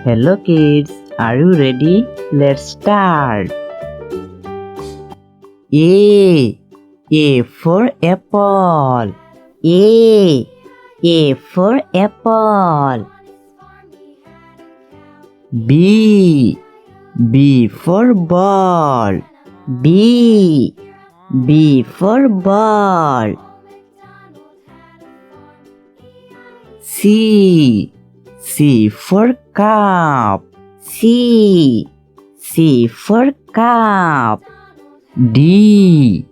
Hello kids, are you ready? Let's start. A for apple. A for apple. B for ball. B for ball. C for cup. C for cup. D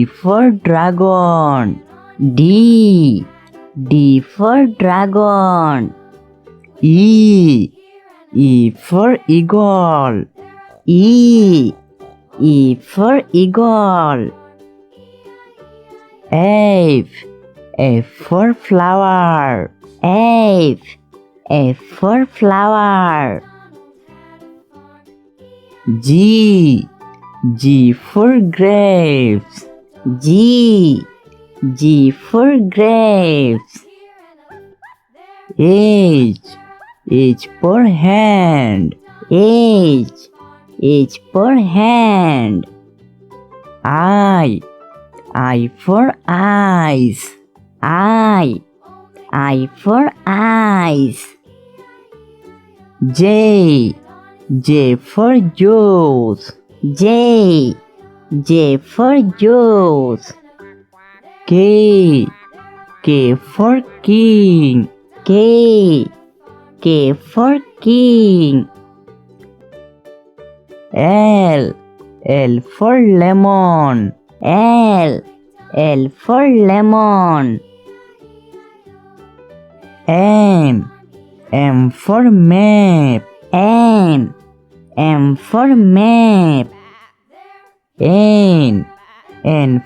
for dragon. D for dragon. E for eagle. E for eagle. F for flower. F for flower. G for grapes. G for grapes. H for hand. H for hand. I for eyes. I for eyes. J for juice. J for juice. K for king. K for king. L for lemon. L for lemon. M for map. M for map. N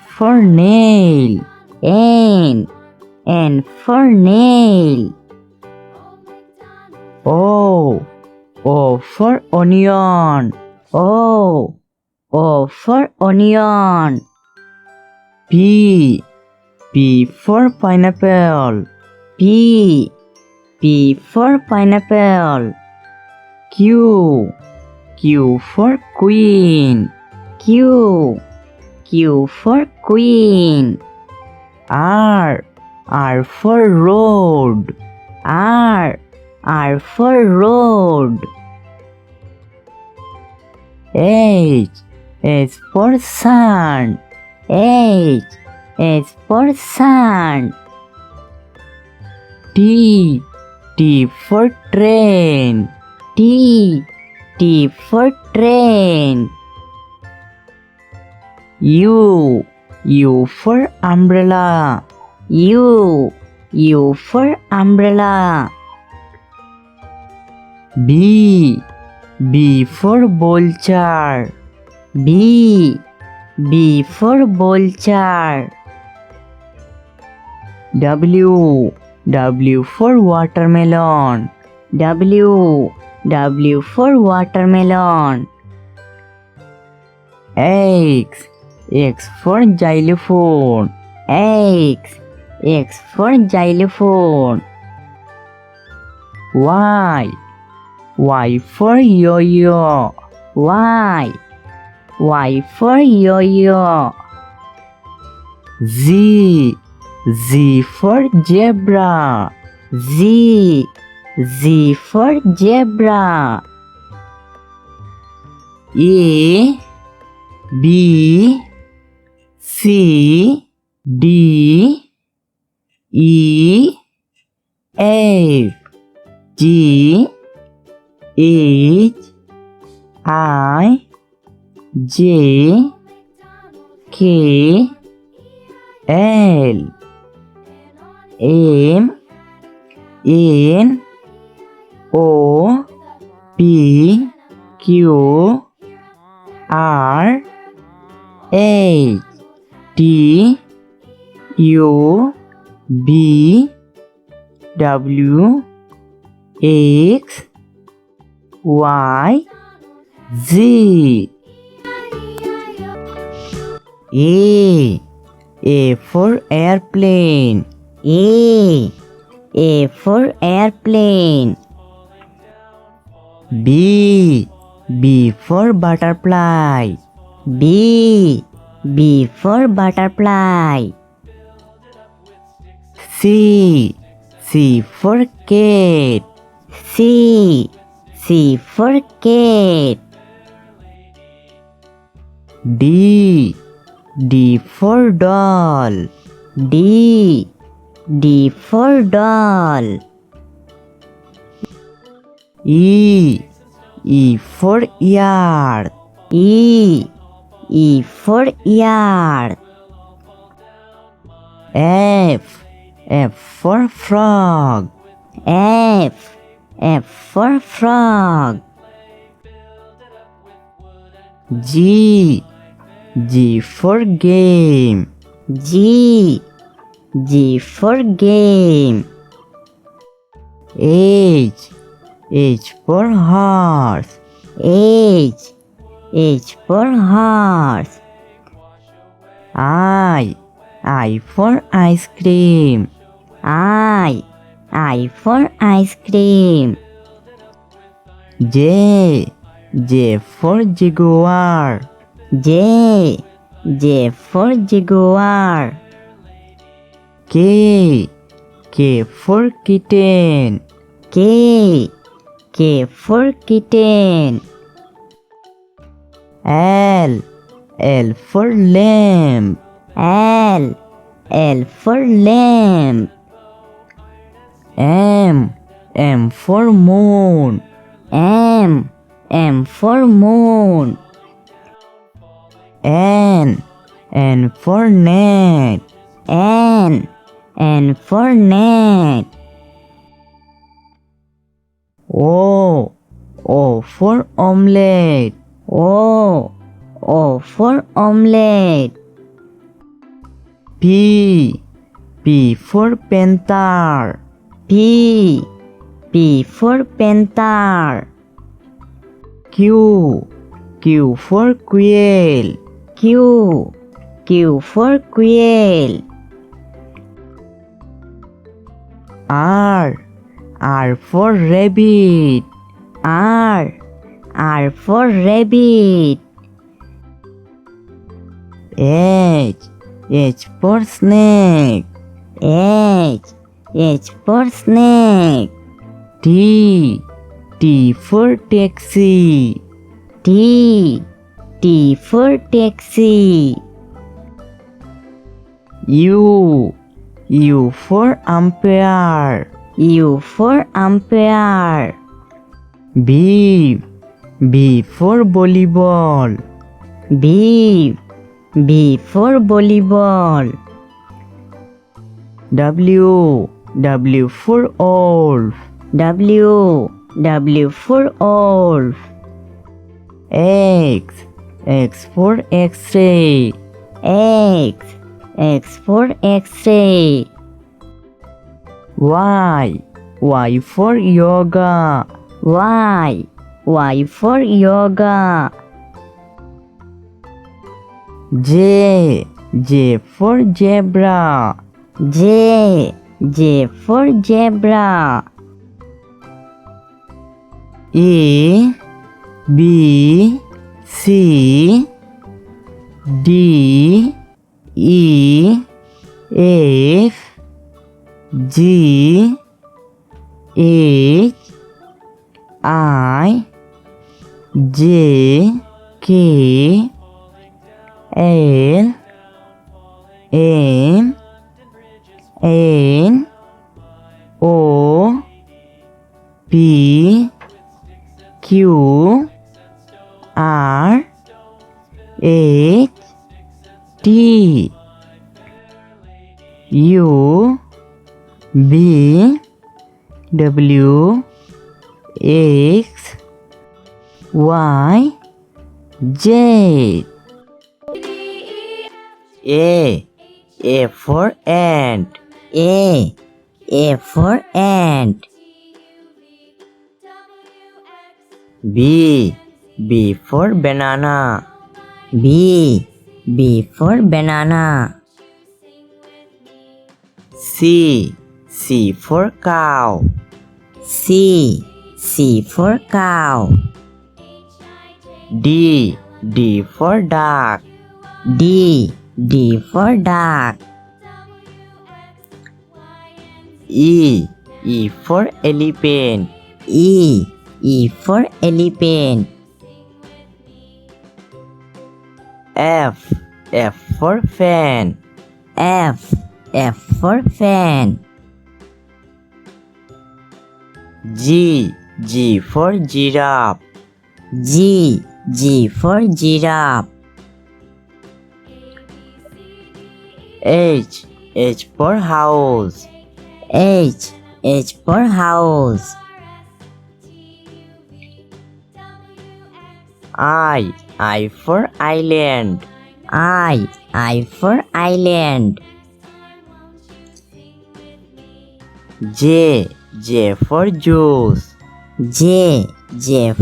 for nail. N for nail. O for onion. O for onion. P for pineapple. P for pineapple. Q for queen. Q for queen. R for road. R for road. H for sun. H for sun. T for train. T for train. U for umbrella. U for umbrella. B for vulture. B for vulture. W for watermelon. W for watermelon. X for xylophone. X for xylophone. Y for yo-yo. Y for yo-yo. Z for zebra. Z for zebra. A B C D E F G H I J K L M N O P Q R S T U V W X Y Z. A for airplane. A for airplane. B. B for butterfly. B. B for butterfly. C. C for cat. C. C for cat. D. D for doll. D. D for doll. E. E for yard. E. E for yard. F. F for frog. F. F for frog. G. G for game. G. G for game. H. H for horse. H. H for horse. I. I for ice cream. I. I for ice cream. J. J for jaguar. J. J for jaguar. K. K for kitten. K. K for kitten. L. L for lamb. L. L for lamb. M. M for moon. M. M for moon. N. N for net. N. N for net. O. O for omelette. O. O for omelette. P. P for panther. P. P for panther. Q. Q for quail. Q. Q for quail. R. R for rabbit. R. R for rabbit. H. H for snake. H. H for snake. T. T for taxi. T. T for taxi. U. U for umpire. U for umpire. B. B for volleyball. B. B for volleyball. W. W for wolf. W. W for wolf. X. X for X-ray. X. X for X-ray. Y. Y for yoga. Y. Y for yoga. J. J for zebra. J. J for zebra. A. B. C. D. E. F. G. H. I. J. K. L. M. N. O. P. Q. R. H. T. U. V. W. X. Y. Z. A for ant. A for ant. B for banana. B for banana. C for cow. C C for cow. D for duck. D for duck. E for elephant. E for elephant. F for fan. F for fan. G for giraffe. G for giraffe. H for house. H for house. I for island. I for island. J for juice. J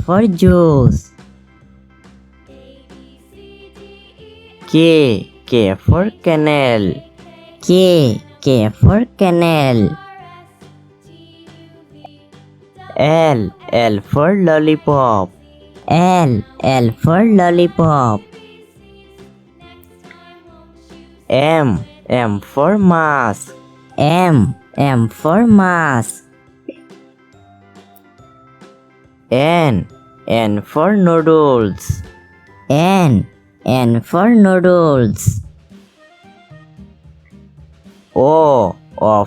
for juice. K for canal. K for canal. L for lollipop. L for lollipop. M for mask. M for mask. N for noodles. N for noodles. O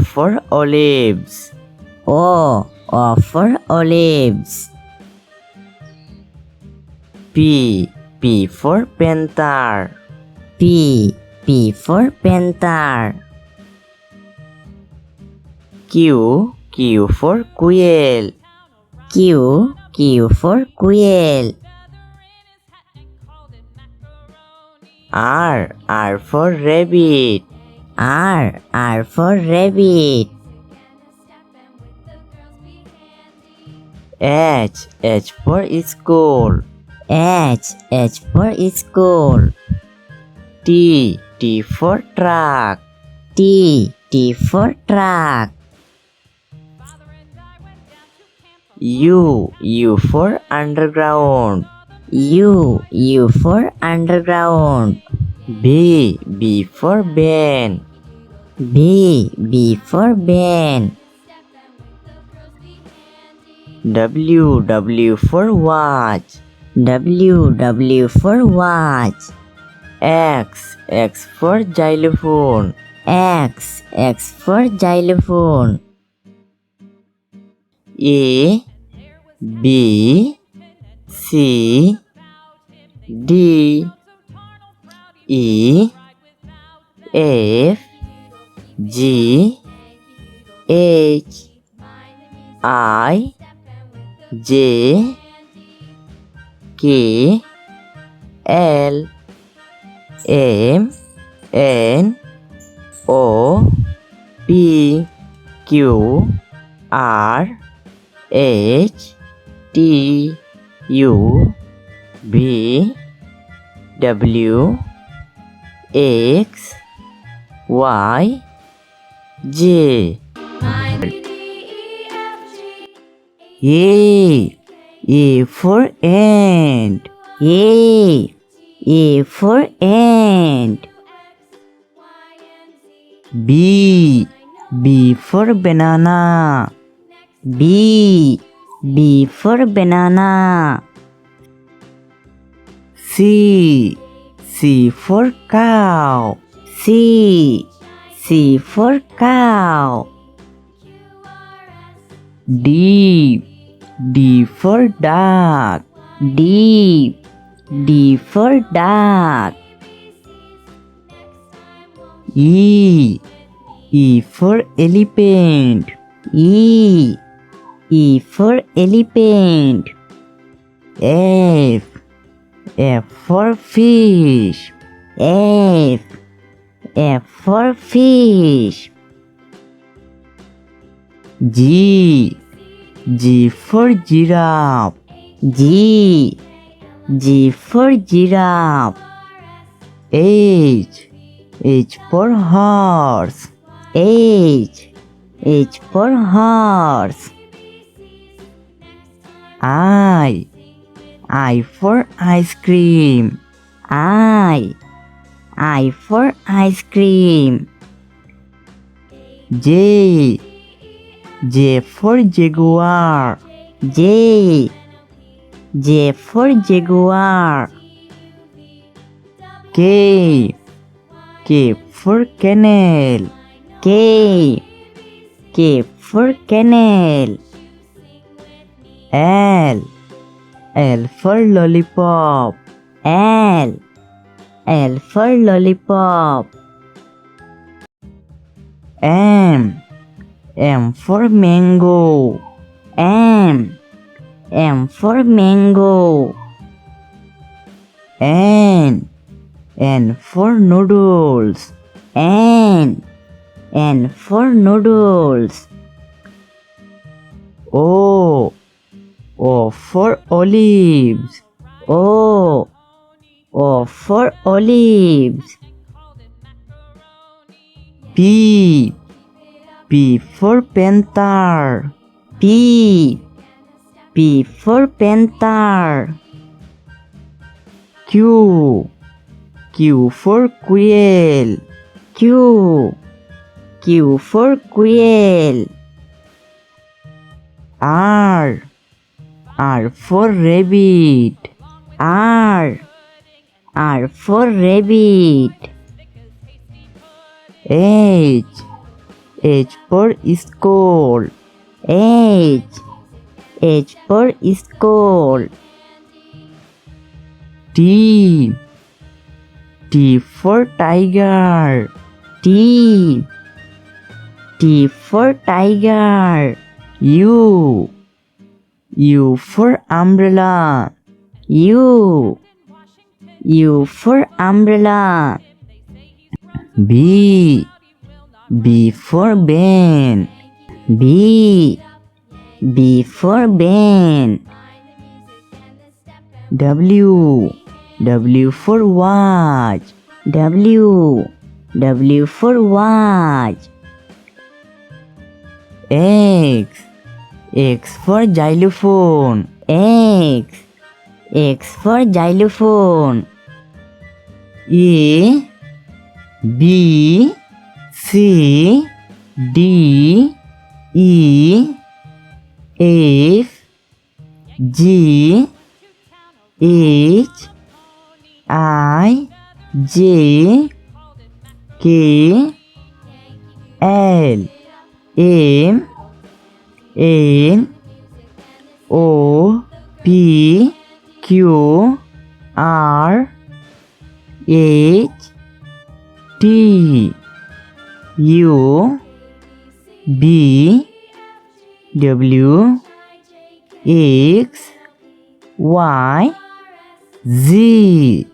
for olives. O for olives. P for panther. P for panther. Q for quail. Q for quail. R for rabbit. R for rabbit. H for school. H for school. T for truck. T for truck. U for underground. U for underground. B for Ben. B for Ben. W for watch. W for watch. X for xylophone. X for xylophone. A B C D E F G H I J K L M N O P Q R H T U V W X Y Z. A for ant. A for ant. B for banana. B for banana. C for cow. C for cow. D for duck. D for duck. E for elephant. E for elephant. F for fish. F for fish. G for giraffe. G for giraffe. H for horse. H for horse. I for ice cream. I for ice cream. J for jaguar. J for jaguar. K for kennel. K for kennel. L for lollipop. L for lollipop. M for mango. M for mango. N for noodles. N for noodles. O for olives. O for olives. P for panther. P for panther. Q for quail. Q for quail. R for rabbit. R for rabbit. H for skull. H for skull. T for tiger. T for tiger. U for umbrella. U for umbrella. B for Ben. B for Ben. W for watch. W for watch. X for xylophone. X for xylophone. A B C D E F G H I J K L M N O P Q R H T U B W X Y Z.